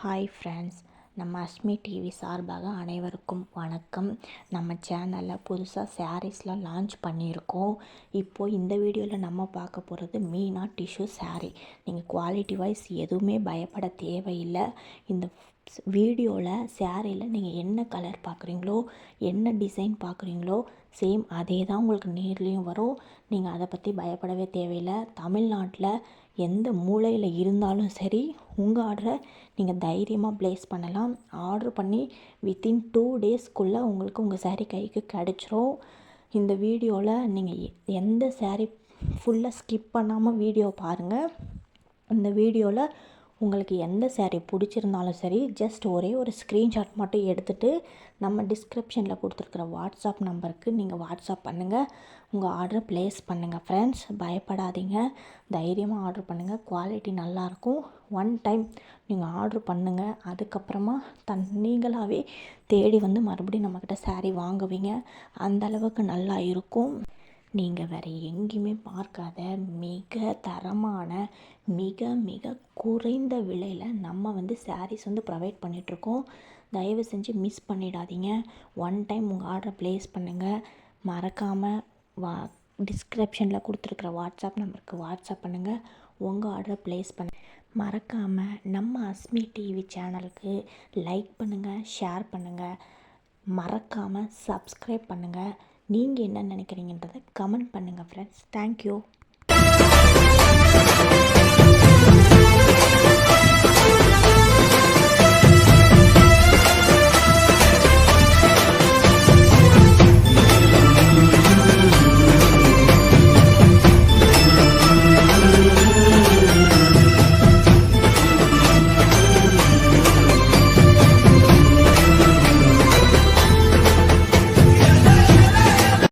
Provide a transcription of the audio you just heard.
Hi friends, நம்ம அஸ்மி TV சார்பாக அனைவருக்கும் வணக்கம். நம்ம சேனலில் புதுசாக சாரீஸ்லாம் லான்ச் பண்ணியிருக்கோம். இப்போது இந்த வீடியோவில் நம்ம பார்க்க போகிறது மீனா டிஷ்யூ சாரீ. நீங்கள் குவாலிட்டி வைஸ் எதுவுமே பயப்பட தேவையில்லை. இந்த வீடியோவில் சாரியில் நீங்கள் என்ன கலர் பார்க்குறீங்களோ, என்ன டிசைன் பார்க்குறீங்களோ, சேம் அதே தான் உங்களுக்கு நேர்லேயும் வரும். நீங்கள் அதை பற்றி பயப்படவே தேவையில்லை. தமிழ்நாட்டில் எந்த மூலையில் இருந்தாலும் சரி, உங்கள் ஆர்டரை நீங்கள் தைரியமாக ப்ளேஸ் பண்ணலாம். ஆர்டர் பண்ணி வித்தின் 2 டேஸ்க்குள்ளே உங்களுக்கு உங்கள் சாரீ கைக்கு கிடச்சிரும். இந்த வீடியோவில் நீங்கள் எந்த சாரீ ஃபுல்லாக ஸ்கிப் பண்ணாமல் வீடியோ பாருங்கள். இந்த வீடியோவில் உங்களுக்கு எந்த சாரீ பிடிச்சிருந்தாலும் சரி, ஜஸ்ட் ஒரே ஒரு ஸ்க்ரீன்ஷாட் மட்டும் எடுத்துகிட்டு நம்ம டிஸ்கிரிப்ஷனில் கொடுத்துருக்குற வாட்ஸ்அப் நம்பருக்கு நீங்கள் வாட்ஸ்அப் பண்ணுங்கள். உங்கள் ஆர்டரை ப்ளேஸ் பண்ணுங்கள். ஃப்ரெண்ட்ஸ், பயப்படாதீங்க, தைரியமாக ஆர்டர் பண்ணுங்கள். குவாலிட்டி நல்லாயிருக்கும். ஒன் டைம் நீங்கள் ஆர்டர் பண்ணுங்கள், அதுக்கப்புறமா நீங்களாகவே தேடி வந்து மறுபடியும் நம்மக்கிட்ட சாரீ வாங்குவீங்க. அந்தளவுக்கு நல்லா இருக்கும். நீங்கள் வேறு எங்கேயுமே பார்க்காத மிக தரமான, மிக மிக குறைந்த விலையில் நம்ம வந்து சாரீஸ் வந்து ப்ரொவைட் பண்ணிகிட்ருக்கோம். தயவு செஞ்சு மிஸ் பண்ணிடாதீங்க. ஒன் டைம் உங்கள் ஆர்டரை ப்ளேஸ் பண்ணுங்கள். மறக்காமல் டிஸ்கிரிப்ஷனில் கொடுத்துருக்குற வாட்ஸ்அப் நம்பருக்கு வாட்ஸ்அப் பண்ணுங்கள். உங்கள் ஆர்டரை ப்ளேஸ் மறக்காமல் நம்ம அஸ்மி டிவி சேனலுக்கு லைக் பண்ணுங்கள், ஷேர் பண்ணுங்கள். மறக்காமல் சப்ஸ்கிரைப் பண்ணுங்கள். நீங்கள் என்ன நினைக்கிறீங்கன்றதை கமெண்ட் பண்ணுங்கள் ஃப்ரெண்ட்ஸ். தேங்க்யூ.